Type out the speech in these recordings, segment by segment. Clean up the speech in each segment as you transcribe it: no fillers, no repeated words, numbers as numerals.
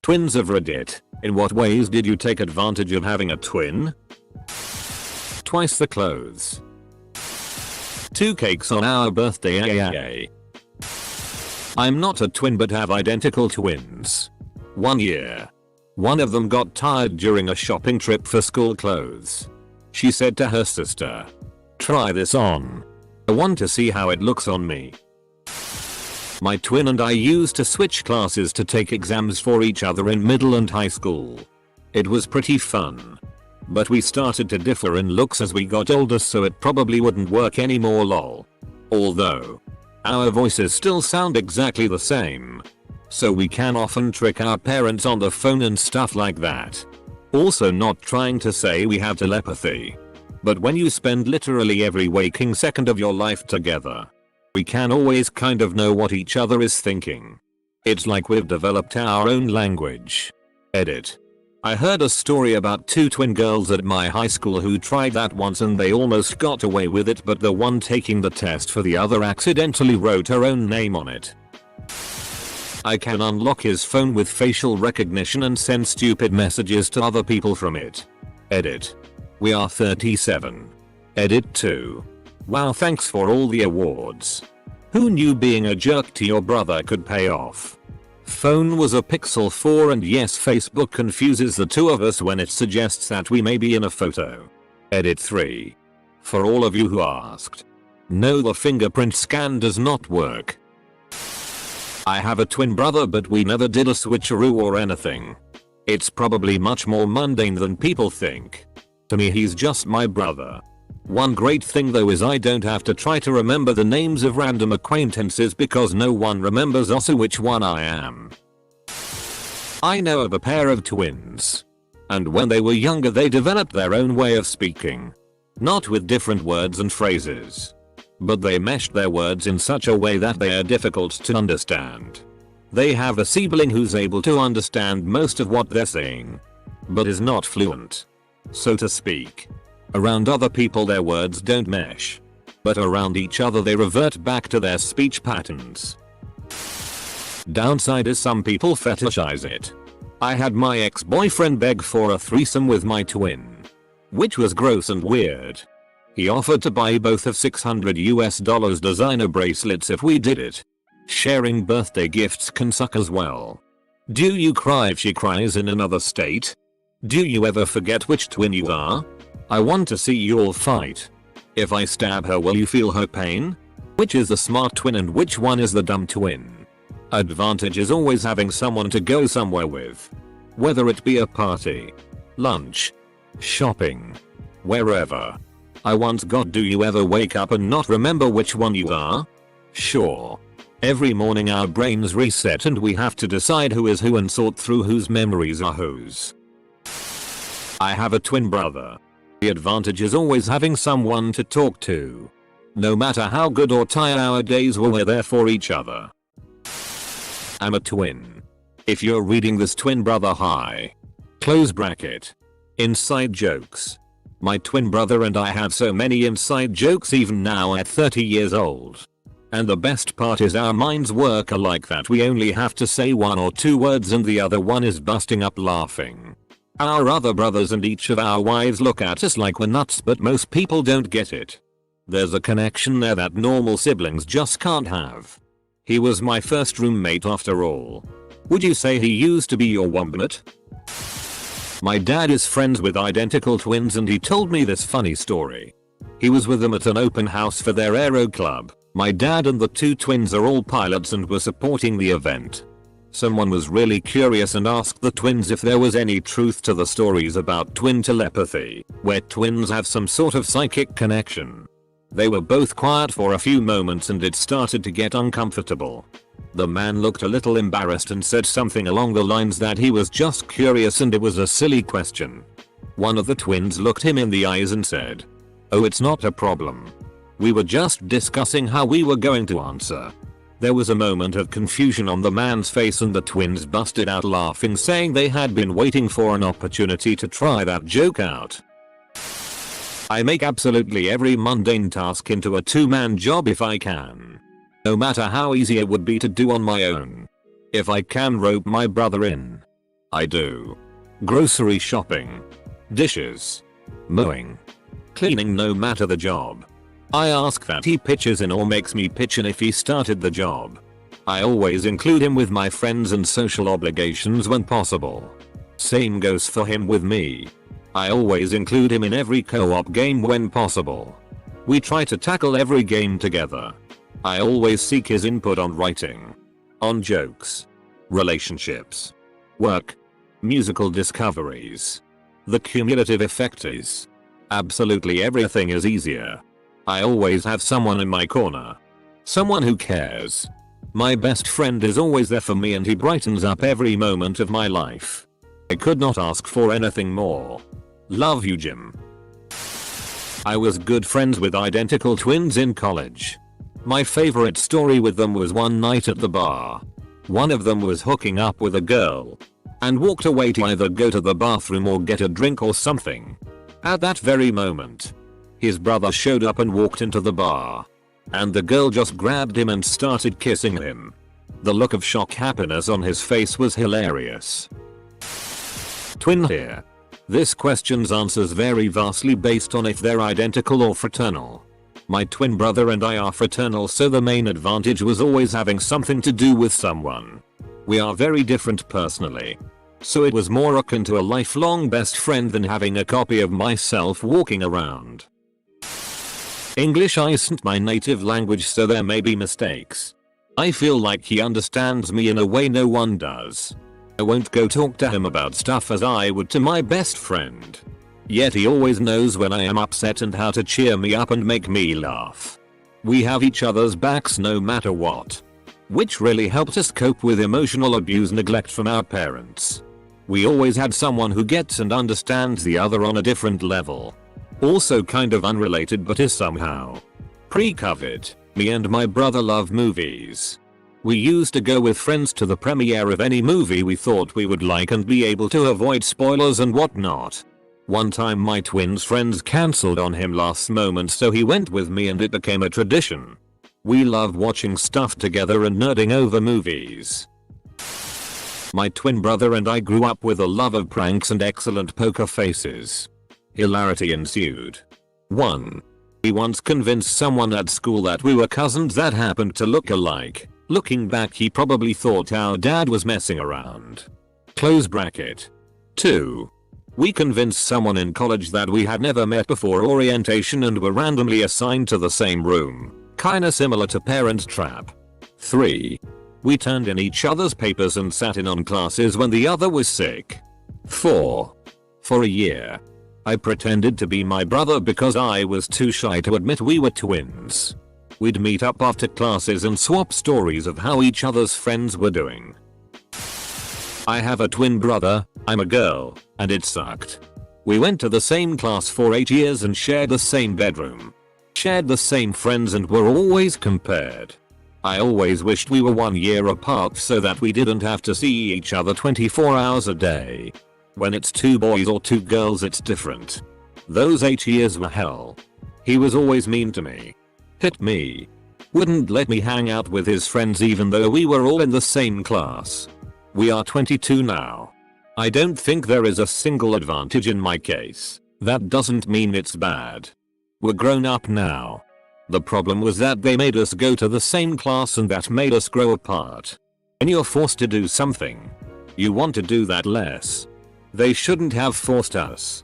Twins of Reddit. In what ways did you take advantage of having a twin? Twice the clothes. 2 cakes on our birthday. I'm not a twin but have identical twins. 1 year. One of them got tired during a shopping trip for school clothes. She said to her sister, "Try this on. I want to see how it looks on me." My twin and I used to switch classes to take exams for each other in middle and high school. It was pretty fun. But we started to differ in looks as we got older, so it probably wouldn't work anymore lol. Although, our voices still sound exactly the same. So we can often trick our parents on the phone and stuff like that. Also, not trying to say we have telepathy. But when you spend literally every waking second of your life together, we can always kind of know what each other is thinking. It's like we've developed our own language. Edit. I heard a story about 2 twin girls at my high school who tried that once and they almost got away with it, but the one taking the test for the other accidentally wrote her own name on it. I can unlock his phone with facial recognition and send stupid messages to other people from it. Edit. We are 37. Edit 2. Wow, thanks for all the awards. Who knew being a jerk to your brother could pay off? Phone was a Pixel 4 and yes, Facebook confuses the two of us when it suggests that we may be in a photo. Edit 3. For all of you who asked. No, the fingerprint scan does not work. I have a twin brother but we never did a switcheroo or anything. It's probably much more mundane than people think. To me he's just my brother. One great thing though is I don't have to try to remember the names of random acquaintances because no one remembers also which one I am. I know of a pair of twins. And when they were younger they developed their own way of speaking. Not with different words and phrases. But they meshed their words in such a way that they are difficult to understand. They have a sibling who's able to understand most of what they're saying. But is not fluent. So to speak. Around other people their words don't mesh. But around each other they revert back to their speech patterns. Downside is some people fetishize it. I had my ex-boyfriend beg for a threesome with my twin. Which was gross and weird. He offered to buy both of $600 designer bracelets if we did it. Sharing birthday gifts can suck as well. Do you cry if she cries in another state? Do you ever forget which twin you are? I want to see you all fight. If I stab her, will you feel her pain? Which is the smart twin and which one is the dumb twin? Advantage is always having someone to go somewhere with. Whether it be a party, lunch, shopping, wherever. I once got, do you ever wake up and not remember which one you are? Sure. Every morning our brains reset and we have to decide who is who and sort through whose memories are whose. I have a twin brother. The advantage is always having someone to talk to. No matter how good or tired our days were, we're there for each other. I'm a twin. If you're reading this, twin brother, hi. Close bracket. Inside jokes. My twin brother and I have so many inside jokes even now at 30 years old. And the best part is our minds work alike that we only have to say 1 or 2 words and the other one is busting up laughing. Our other brothers and each of our wives look at us like we're nuts, but most people don't get it. There's a connection there that normal siblings just can't have. He was my first roommate after all. Would you say he used to be your wombat? My dad is friends with identical twins and he told me this funny story. He was with them at an open house for their aero club. My dad and the 2 twins are all pilots and were supporting the event. Someone was really curious and asked the twins if there was any truth to the stories about twin telepathy, where twins have some sort of psychic connection. They were both quiet for a few moments and it started to get uncomfortable. The man looked a little embarrassed and said something along the lines that he was just curious and it was a silly question. One of the twins looked him in the eyes and said, "Oh, it's not a problem. We were just discussing how we were going to answer." There was a moment of confusion on the man's face and the twins busted out laughing, saying they had been waiting for an opportunity to try that joke out. I make absolutely every mundane task into a 2-man job if I can. No matter how easy it would be to do on my own. If I can rope my brother in. I do. Grocery shopping. Dishes. Mowing. Cleaning, no matter the job. I ask that he pitches in or makes me pitch in if he started the job. I always include him with my friends and social obligations when possible. Same goes for him with me. I always include him in every co-op game when possible. We try to tackle every game together. I always seek his input on writing, on jokes, relationships, work, musical discoveries. The cumulative effect is absolutely everything is easier. I always have someone in my corner. Someone who cares. My best friend is always there for me and he brightens up every moment of my life. I could not ask for anything more. Love you, Jim. I was good friends with identical twins in college. My favorite story with them was one night at the bar. One of them was hooking up with a girl and walked away to either go to the bathroom or get a drink or something. At that very moment, his brother showed up and walked into the bar. And the girl just grabbed him and started kissing him. The look of shock happiness on his face was hilarious. Twin here. This question's answers vary vastly based on if they're identical or fraternal. My twin brother and I are fraternal, so the main advantage was always having something to do with someone. We are very different personally, so it was more akin to a lifelong best friend than having a copy of myself walking around. English isn't my native language, so there may be mistakes. I feel like he understands me in a way no one does. I won't go talk to him about stuff as I would to my best friend. Yet he always knows when I am upset and how to cheer me up and make me laugh. We have each other's backs no matter what, which really helped us cope with emotional abuse neglect from our parents. We always had someone who gets and understands the other on a different level. Also kind of unrelated but is somehow. Pre-COVID, me and my brother love movies. We used to go with friends to the premiere of any movie we thought we would like and be able to avoid spoilers and whatnot. One time my twin's friends cancelled on him last moment, so he went with me and it became a tradition. We love watching stuff together and nerding over movies. My twin brother and I grew up with a love of pranks and excellent poker faces. Hilarity ensued. 1. We once convinced someone at school that we were cousins that happened to look alike. Looking back, he probably thought our dad was messing around. Close bracket. 2. We convinced someone in college that we had never met before orientation and were randomly assigned to the same room. Kinda similar to Parent Trap. 3. We turned in each other's papers and sat in on classes when the other was sick. 4. For a year, I pretended to be my brother because I was too shy to admit we were twins. We'd meet up after classes and swap stories of how each other's friends were doing. I have a twin brother, I'm a girl, and it sucked. We went to the same class for 8 years and shared the same bedroom. Shared the same friends and were always compared. I always wished we were 1 year apart so that we didn't have to see each other 24 hours a day. When it's 2 boys or 2 girls it's different. Those 8 years were hell. He was always mean to me. Hit me. Wouldn't let me hang out with his friends even though we were all in the same class. We are 22 now. I don't think there is a single advantage in my case. That doesn't mean it's bad. We're grown up now. The problem was that they made us go to the same class and that made us grow apart. When you're forced to do something, you want to do that less. They shouldn't have forced us.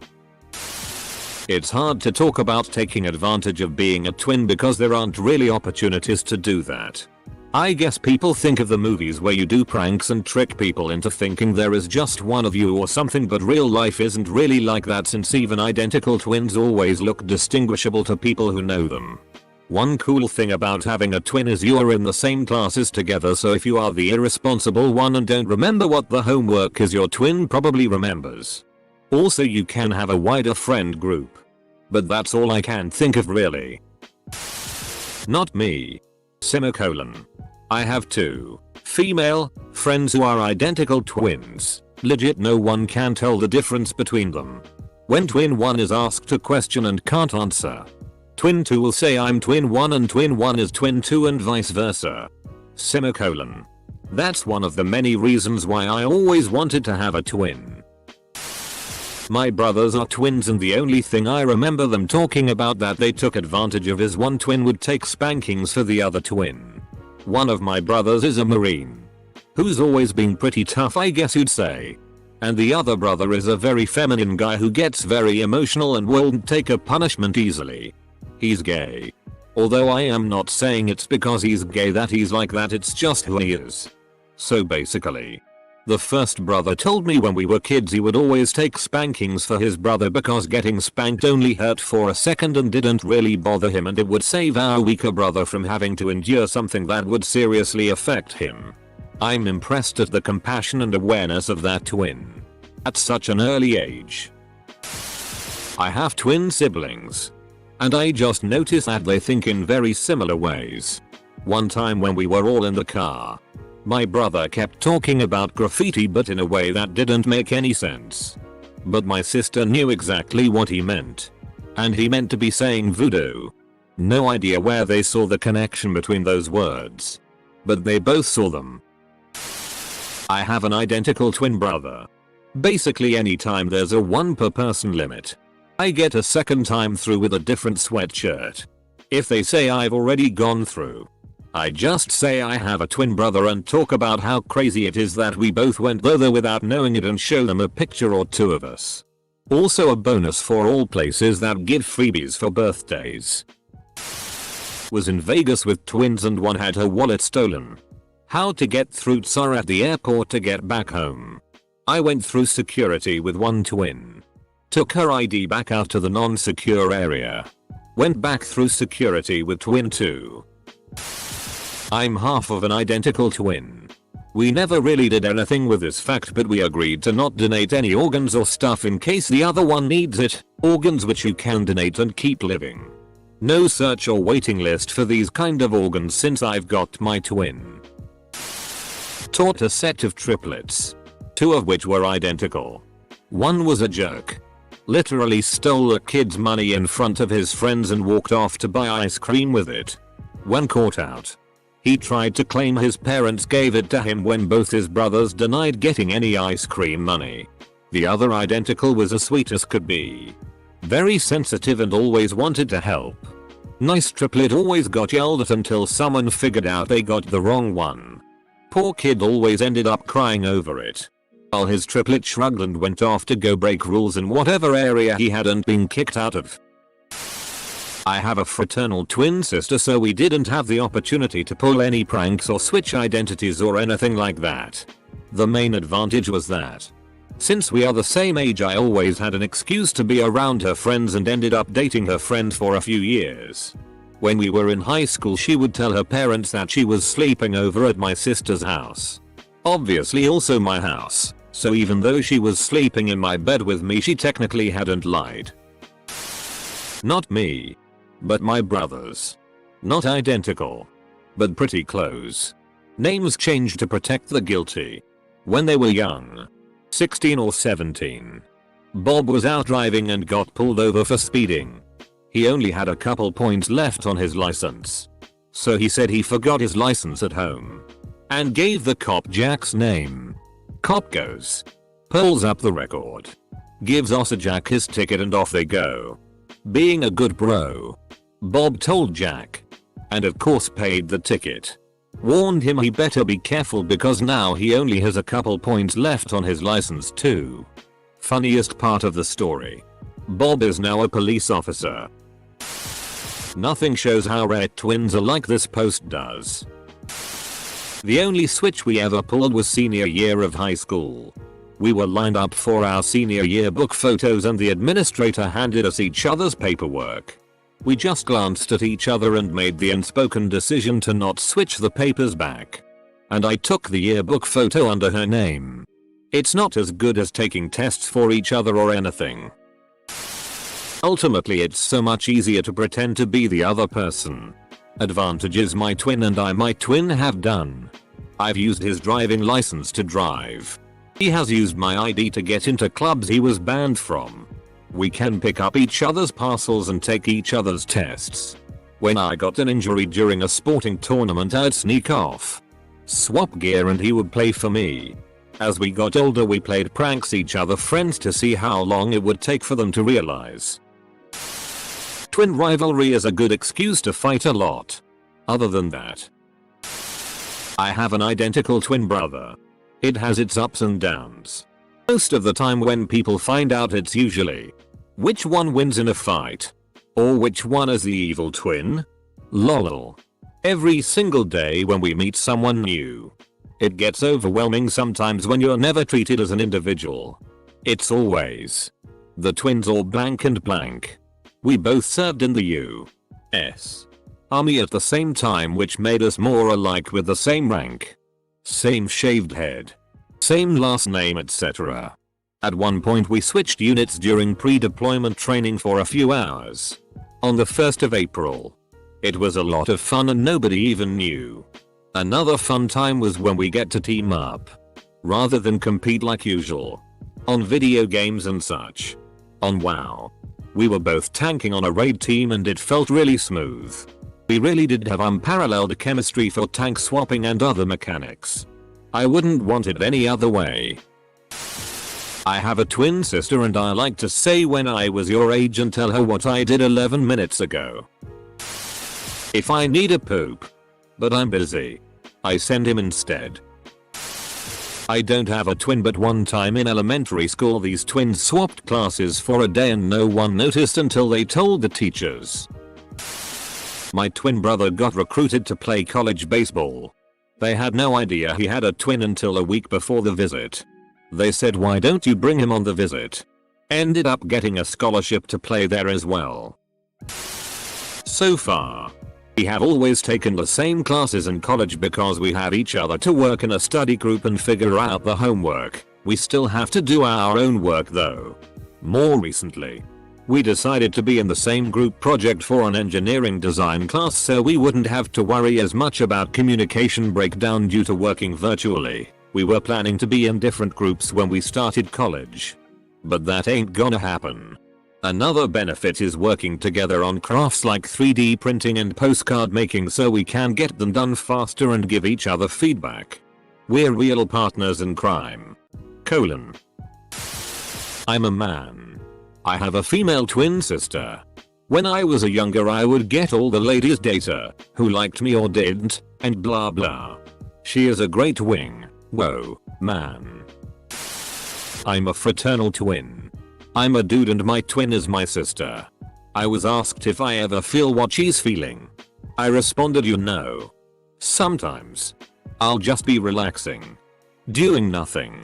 It's hard to talk about taking advantage of being a twin because there aren't really opportunities to do that. I guess people think of the movies where you do pranks and trick people into thinking there is just one of you or something, but real life isn't really like that since even identical twins always look distinguishable to people who know them. One cool thing about having a twin is you're in the same classes together, so if you are the irresponsible one and don't remember what the homework is, your twin probably remembers. Also, you can have a wider friend group. But that's all I can think of really. Not me. Semicolon. I have 2 female friends who are identical twins. Legit no one can tell the difference between them. When twin 1 is asked a question and can't answer, twin 2 will say I'm twin 1 and twin 1 is twin 2 and vice versa. Semicolon. That's one of the many reasons why I always wanted to have a twin. My brothers are twins, and the only thing I remember them talking about that they took advantage of is one twin would take spankings for the other twin. One of my brothers is a Marine, who's always been pretty tough, I guess you'd say. And the other brother is a very feminine guy who gets very emotional and won't take a punishment easily. He's gay. Although I am not saying it's because he's gay that he's like that, it's just who he is. So basically, the first brother told me when we were kids he would always take spankings for his brother because getting spanked only hurt for a second and didn't really bother him, and it would save our weaker brother from having to endure something that would seriously affect him. I'm impressed at the compassion and awareness of that twin at such an early age. I have twin siblings, and I just noticed that they think in very similar ways. One time when we were all in the car, my brother kept talking about graffiti but in a way that didn't make any sense. But my sister knew exactly what he meant. And he meant to be saying voodoo. No idea where they saw the connection between those words, but they both saw them. I have an identical twin brother. Basically anytime there's a 1 per person limit, I get a second time through with a different sweatshirt. If they say I've already gone through, I just say I have a twin brother and talk about how crazy it is that we both went there without knowing it and show them a picture or two of us. Also a bonus for all places that give freebies for birthdays. Was in Vegas with twins and one had her wallet stolen. How to get through Tsar at the airport to get back home. I went through security with one twin. Took her ID back out to the non-secure area. Went back through security with twin 2. I'm half of an identical twin. We never really did anything with this fact, but we agreed to not donate any organs or stuff in case the other one needs it. Organs which you can donate and keep living. No search or waiting list for these kind of organs since I've got my twin. Taught a set of triplets, 2 of which were identical. One was a jerk. Literally stole a kid's money in front of his friends and walked off to buy ice cream with it. When caught out, he tried to claim his parents gave it to him when both his brothers denied getting any ice cream money. The other identical was as sweet as could be. Very sensitive and always wanted to help. Nice triplet always got yelled at until someone figured out they got the wrong one. Poor kid always ended up crying over it, while his triplet shrugged and went off to go break rules in whatever area he hadn't been kicked out of. I have a fraternal twin sister, so we didn't have the opportunity to pull any pranks or switch identities or anything like that. The main advantage was that, since we are the same age, I always had an excuse to be around her friends and ended up dating her friend for a few years. When we were in high school, she would tell her parents that she was sleeping over at my sister's house. Obviously also my house, so even though she was sleeping in my bed with me, she technically hadn't lied. Not me, but my brothers. Not identical, but pretty close. Names changed to protect the guilty. When they were young, 16 or 17. Bob was out driving and got pulled over for speeding. He only had a couple points left on his license, so he said he forgot his license at home and gave the cop Jack's name. Cop goes, pulls up the record, gives Officer Jack his ticket, and off they go. Being a good bro, Bob told Jack, and of course paid the ticket. Warned him he better be careful because now he only has a couple points left on his license too. Funniest part of the story, Bob is now a police officer. Nothing shows how rare twins are like this post does. The only switch we ever pulled was senior year of high school. We were lined up for our senior yearbook photos and the administrator handed us each other's paperwork. We just glanced at each other and made the unspoken decision to not switch the papers back. And I took the yearbook photo under her name. It's not as good as taking tests for each other or anything. Ultimately, it's so much easier to pretend to be the other person. Advantages my twin and I my twin have done. I've used his driving license to drive. He has used my ID to get into clubs he was banned from. We can pick up each other's parcels and take each other's tests. When I got an injury during a sporting tournament, I'd sneak off, swap gear and he would play for me. As we got older we played pranks each other friends to see how long it would take for them to realize. Twin rivalry is a good excuse to fight a lot. Other than that, I have an identical twin brother. It has its ups and downs. Most of the time when people find out it's usually which one wins in a fight, or which one is the evil twin. Lol. Every single day when we meet someone new, it gets overwhelming sometimes when you're never treated as an individual. It's always the twins or blank and blank. We both served in the U.S. Army at the same time, which made us more alike with the same rank, same shaved head, same last name, etc. At one point we switched units during pre-deployment training for a few hours. On the 1st of April. It was a lot of fun and nobody even knew. Another fun time was when we get to team up, rather than compete like usual, on video games and such. On WoW, we were both tanking on a raid team and it felt really smooth. We really did have unparalleled chemistry for tank swapping and other mechanics. I wouldn't want it any other way. I have a twin sister and I like to say when I was your age and tell her what I did 11 minutes ago. If I need a poop, but I'm busy, I send him instead. I don't have a twin, but one time in elementary school these twins swapped classes for a day and no one noticed until they told the teachers. My twin brother got recruited to play college baseball. They had no idea he had a twin until a week before the visit. They said, "Why don't you bring him on the visit?" Ended up getting a scholarship to play there as well. So far, we have always taken the same classes in college because we have each other to work in a study group and figure out the homework. We still have to do our own work though. More recently, we decided to be in the same group project for an engineering design class so we wouldn't have to worry as much about communication breakdown due to working virtually. We were planning to be in different groups when we started college, but that ain't gonna happen. Another benefit is working together on crafts like 3D printing and postcard making so we can get them done faster and give each other feedback. We're real partners in crime. I'm a man. I have a female twin sister. When I was a younger I would get all the ladies' data, who liked me or didn't, and blah blah. She is a great wing. Whoa, man. I'm a fraternal twin. I'm a dude and my twin is my sister. I was asked if I ever feel what she's feeling. I responded, you know. Sometimes, I'll just be relaxing, doing nothing,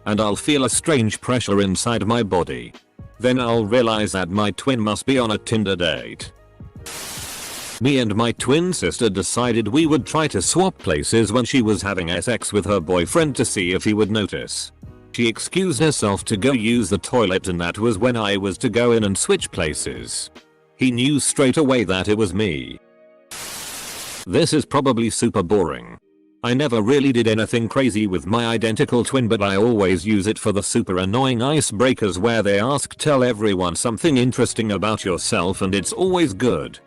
and I'll feel a strange pressure inside my body. Then I'll realize that my twin must be on a Tinder date. Me and my twin sister decided we would try to swap places when she was having sex with her boyfriend to see if he would notice. She excused herself to go use the toilet and that was when I was to go in and switch places. He knew straight away that it was me. This is probably super boring. I never really did anything crazy with my identical twin, but I always use it for the super annoying icebreakers where they ask tell everyone something interesting about yourself and it's always good.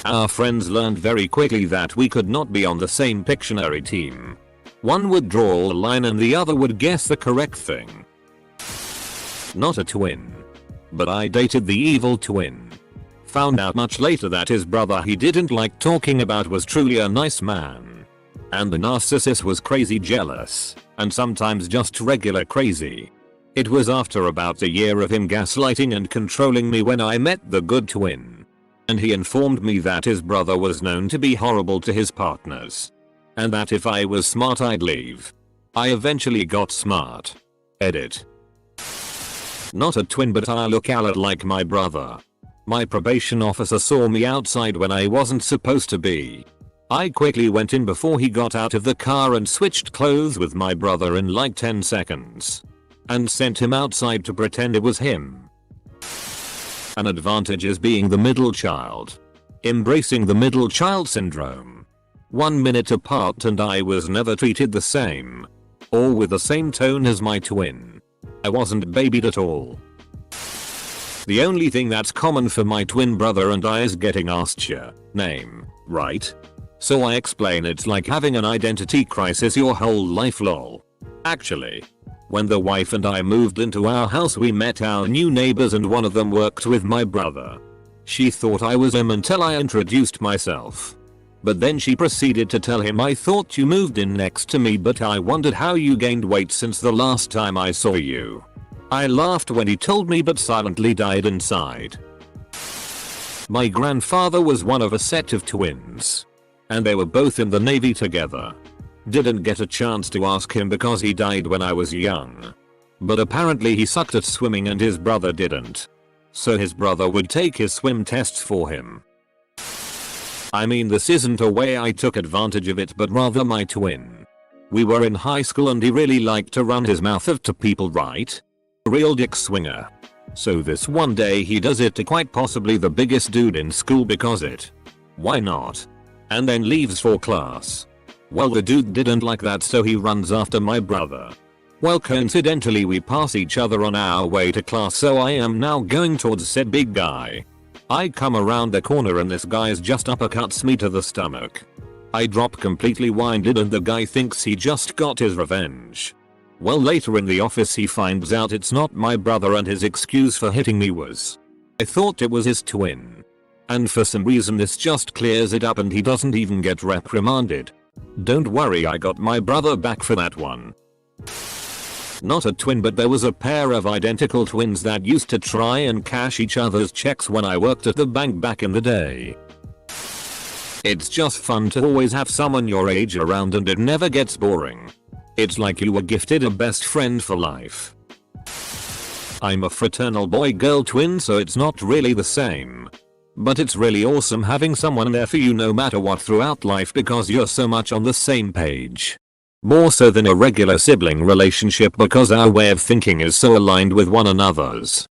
Our friends learned very quickly that we could not be on the same Pictionary team. One would draw a line and the other would guess the correct thing. Not a twin. But I dated the evil twin. Found out much later that his brother he didn't like talking about was truly a nice man. And the narcissist was crazy jealous, and sometimes just regular crazy. It was after about a year of him gaslighting and controlling me when I met the good twin. And he informed me that his brother was known to be horrible to his partners. And that if I was smart I'd leave. I eventually got smart. Edit. Not a twin, but I look a lot like my brother. My probation officer saw me outside when I wasn't supposed to be. I quickly went in before he got out of the car and switched clothes with my brother in like 10 seconds. And sent him outside to pretend it was him. An advantage is being the middle child. Embracing the middle child syndrome. 1 minute apart and I was never treated the same. Or with the same tone as my twin. I wasn't babied at all. The only thing that's common for my twin brother and I is getting asked your name, right? So I explain it's like having an identity crisis your whole life lol. Actually, when the wife and I moved into our house we met our new neighbors and one of them worked with my brother. She thought I was him until I introduced myself. But then she proceeded to tell him I thought you moved in next to me but I wondered how you gained weight since the last time I saw you. I laughed when he told me but silently died inside. My grandfather was one of a set of twins. And they were both in the Navy together. Didn't get a chance to ask him because he died when I was young. But apparently he sucked at swimming and his brother didn't. So his brother would take his swim tests for him. I mean this isn't a way I took advantage of it but rather my twin. We were in high school and he really liked to run his mouth off to people, right? Real dick swinger. So this one day he does it to quite possibly the biggest dude in school because why not? And then leaves for class. Well the dude didn't like that so he runs after my brother. Well coincidentally we pass each other on our way to class so I am now going towards said big guy. I come around the corner and this guy's just uppercuts me to the stomach. I drop completely winded and the guy thinks he just got his revenge. Well later in the office he finds out it's not my brother and his excuse for hitting me was I thought it was his twin. And for some reason this just clears it up and he doesn't even get reprimanded. Don't worry I got my brother back for that one. Not a twin but there was a pair of identical twins that used to try and cash each other's checks when I worked at the bank back in the day. It's just fun to always have someone your age around and it never gets boring. It's like you were gifted a best friend for life. I'm a fraternal boy-girl twin so it's not really the same. But it's really awesome having someone there for you no matter what throughout life because you're so much on the same page. More so than a regular sibling relationship because our way of thinking is so aligned with one another's.